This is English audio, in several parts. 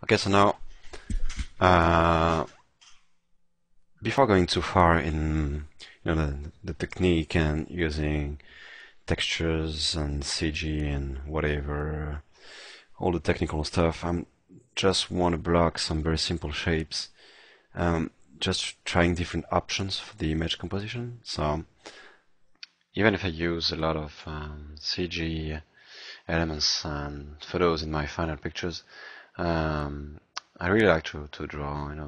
Okay, so now, before going too far in the technique and using textures and CG and whatever, all the technical stuff, I'm just want to block some very simple shapes. Just trying different options for the image composition. So even if I use a lot of CG elements and photos in my final pictures, I really like to draw, in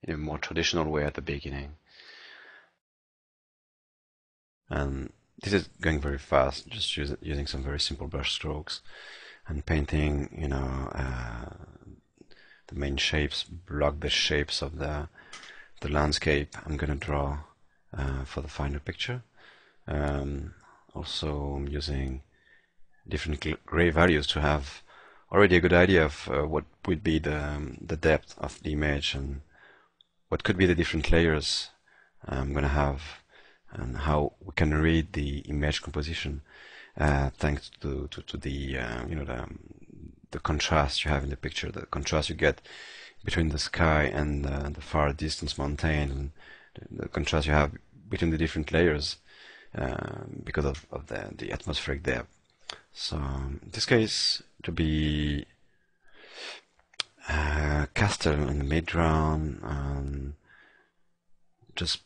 a more traditional way at the beginning. And this is going very fast, just using some very simple brush strokes and painting, the main shapes, block the shapes of the landscape I'm gonna draw for the final picture. Also, I'm using different gray values to have already a good idea of what would be the depth of the image and what could be the different layers I'm gonna have, and how we can read the image composition thanks to the the contrast you have in the picture, the contrast you get between the sky and the far distance mountain, and the contrast you have between the different layers because of the atmospheric depth. So in this case, to be castle in the midground, just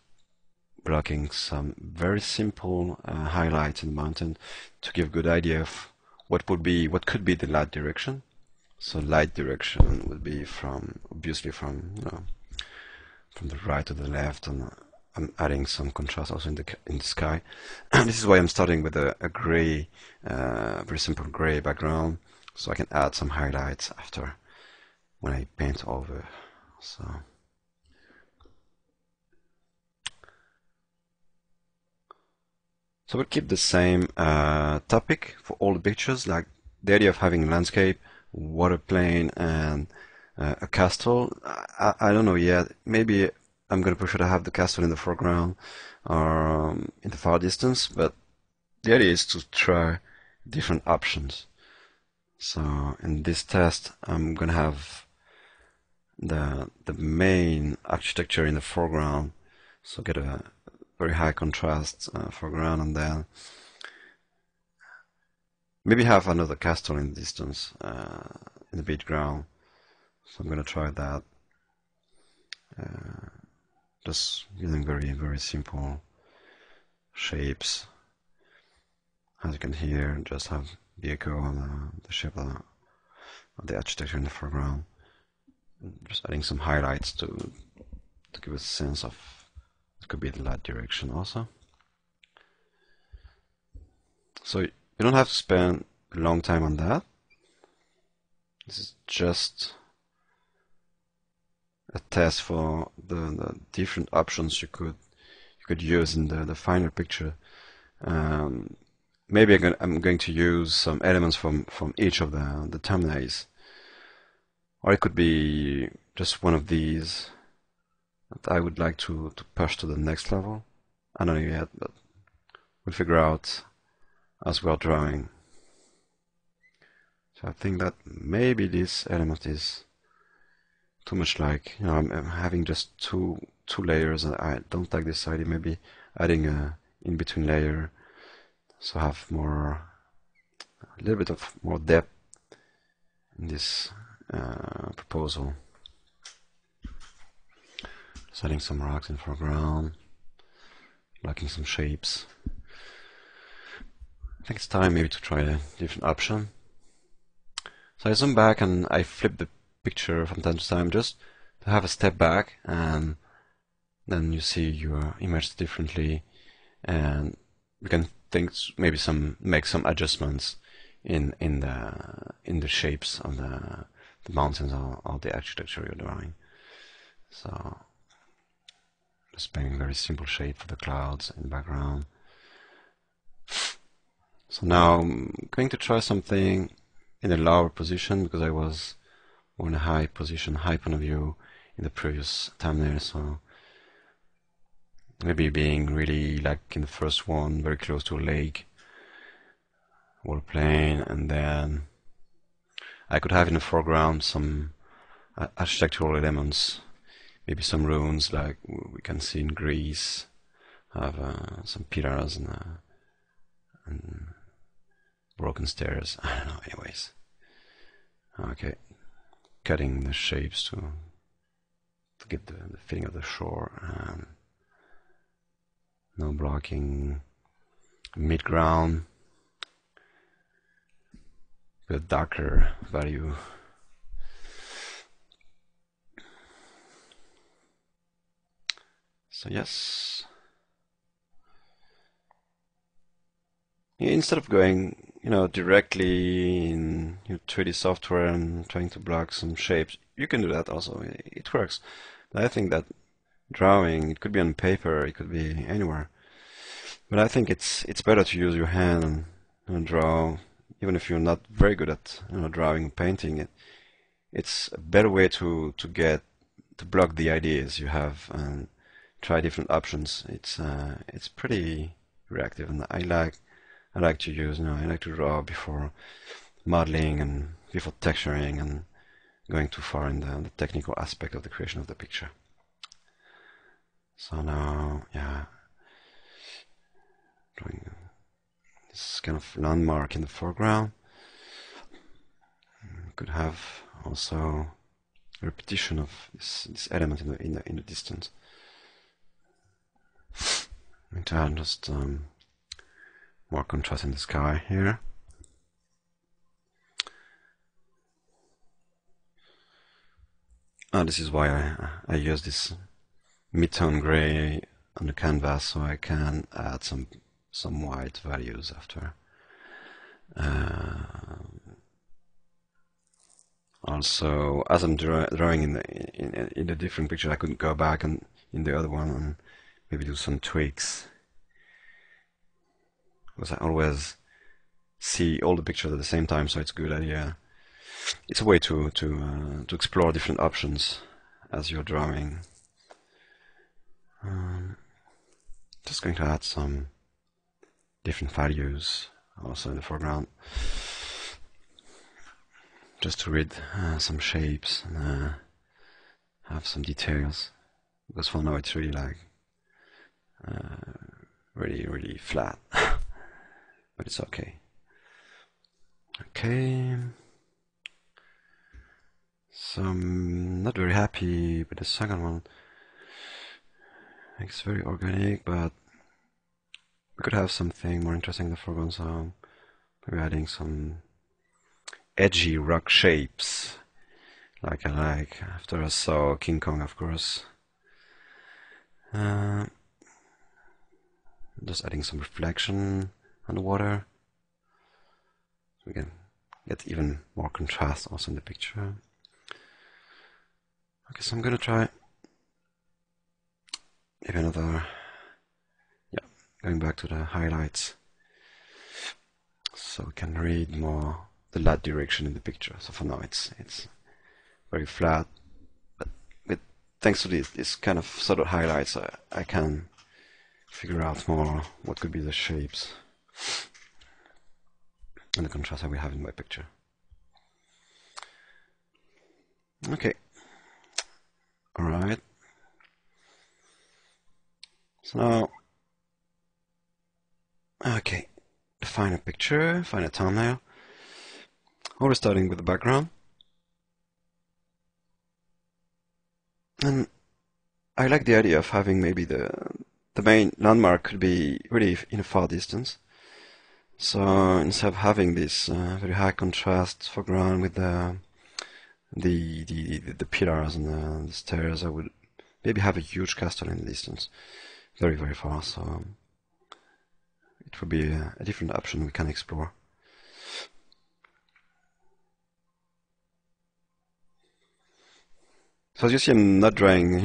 blocking some very simple highlights in the mountain to give a good idea of what could be the light direction. So light direction would be obviously from the right to the left, and I'm adding some contrast also in the sky. This is why I'm starting with a gray, very simple gray background, so I can add some highlights after when I paint over. So we'll keep the same topic for all the pictures, like the idea of having a landscape, water plane, and a castle. I don't know yet. Maybe I'm going to prefer to have the castle in the foreground or in the far distance, but the idea is to try different options. So in this test, I'm going to have the main architecture in the foreground, so get a very high contrast foreground, and then maybe have another castle in the distance in the background. So I'm going to try that. Just using very, very simple shapes. As you can hear, just have the echo on the shape of the architecture in the foreground. Just adding some highlights to give a sense of it could be the light direction also. So you don't have to spend a long time on that. This is just a test for the different options you could use in the final picture. Maybe I'm going to use some elements from each of the thumbnails, or it could be just one of these that I would like to push to the next level. I don't know yet, but we'll figure out as we are drawing. So I think that maybe this element is too much, like, I'm having just two layers, and I don't like this idea. Maybe adding a in-between layer, so have a little bit of more depth in this proposal. Just adding some rocks in foreground, blocking some shapes. I think it's time maybe to try a different option. So I zoom back and I flip the picture from time to time, just to have a step back, and then you see your image differently, and we can maybe make some adjustments in the shapes of the mountains or the architecture you're drawing. So just painting very simple shape for the clouds in the background. So now I'm going to try something in a lower position, because I was more in a high position, high point of view in the previous thumbnail. So maybe being really, like in the first one, very close to a lake, water plane, and then I could have in the foreground some architectural elements, maybe some ruins like we can see in Greece, have some pillars and broken stairs. I don't know. Anyways, okay, cutting the shapes to get the feeling of the shore. No blocking, mid-ground, a darker value. So yes, instead of going, directly in your 3D software and trying to block some shapes, you can do that also. It works. But I think that drawing, it could be on paper, it could be anywhere. But I think it's better to use your hand and draw, even if you're not very good at drawing and painting. It's a better way to block the ideas you have and try different options. It's pretty reactive, and I like to use, I like to draw before modeling and before texturing and going too far in the technical aspect of the creation of the picture. So now, yeah, drawing this kind of landmark in the foreground. Could have also a repetition of this element in the distance. I'm going to add just more contrast in the sky here. This is why I use this mid-tone gray on the canvas, so I can add some white values after. Also, as I'm drawing in the different picture, I could go back and in the other one and maybe do some tweaks, because I always see all the pictures at the same time, so it's a good idea. It's a way to explore different options as you're drawing. Just going to add some different values also in the foreground, just to read some shapes and have some details, because for now it's really like really flat. But it's okay. Okay, so I'm not very happy with the second one. It's very organic, but we could have something more interesting in the foreground, so maybe adding some edgy rock shapes, like I like after I saw King Kong, of course. Just adding some reflection on the water, so we can get even more contrast also in the picture. Okay, so I'm gonna try maybe another, going back to the highlights, so we can read more the light direction in the picture. So for now it's very flat, but thanks to this kind of subtle highlights, I can figure out more what could be the shapes and the contrast that we have in my picture. Okay, alright, so now, okay, define a picture, find a thumbnail. Always starting with the background, and I like the idea of having maybe the main landmark could be really in a far distance. So instead of having this very high contrast foreground with the pillars and the stairs, I would maybe have a huge castle in the distance, very far. So it would be a different option we can explore. So as you see, I'm not drawing,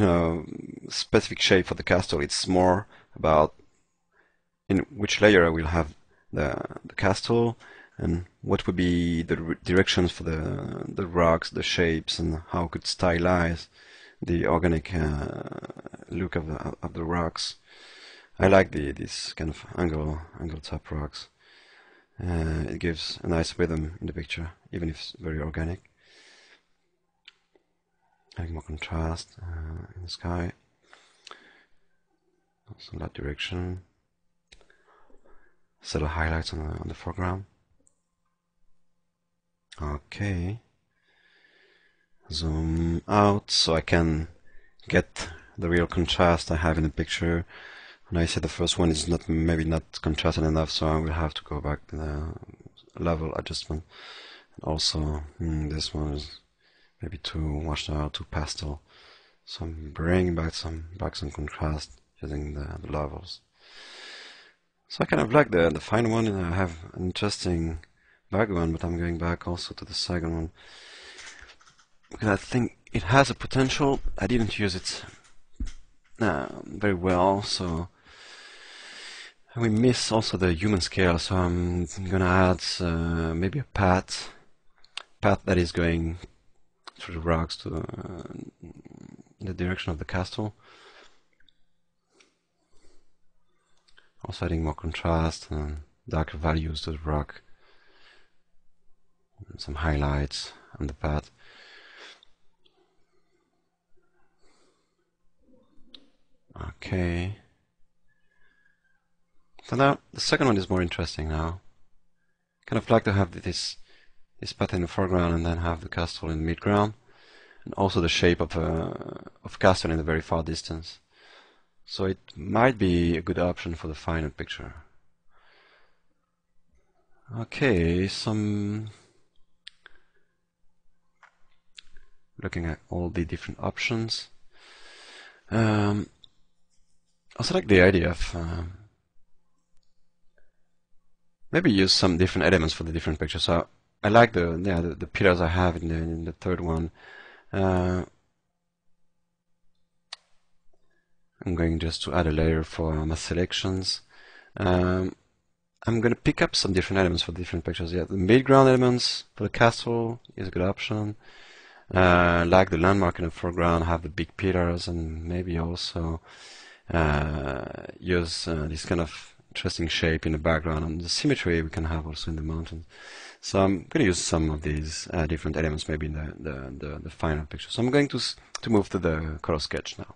specific shape for the castle. It's more about in which layer I will have the castle, and what would be the directions for the rocks, the shapes, and how I could stylize the organic look of the rocks. I like this kind of angle top rocks. It gives a nice rhythm in the picture, even if it's very organic. Adding more contrast in the sky. Also in that direction. Set of highlights on the foreground. Okay. Zoom out so I can get the real contrast I have in the picture. And I said the first one is maybe not contrasted enough, so I will have to go back to the level adjustment. And also, this one is maybe too washed out, too pastel. So I'm bringing back some contrast using the levels. So I kind of like the final one, and I have an interesting background, but I'm going back also to the second one because I think it has a potential. I didn't use it very well, so we miss also the human scale. So I'm gonna add maybe a path that is going through the rocks to the direction of the castle. Also adding more contrast and darker values to the rock. And some highlights on the path. Okay. So now the second one is more interesting now. Kind of like to have this path in the foreground and then have the castle in the midground, and also the shape of castle in the very far distance. So it might be a good option for the final picture. Okay, looking at all the different options. I also like the idea of maybe use some different elements for the different pictures. So I like the pillars I have in the third one. I'm going just to add a layer for my selections. I'm going to pick up some different elements for different pictures. Yeah, the midground elements for the castle is a good option. Like the landmark in the foreground, have the big pillars, and maybe also use this kind of interesting shape in the background, and the symmetry we can have also in the mountains. So I'm going to use some of these different elements maybe in the final picture. So I'm going to move to the color sketch now.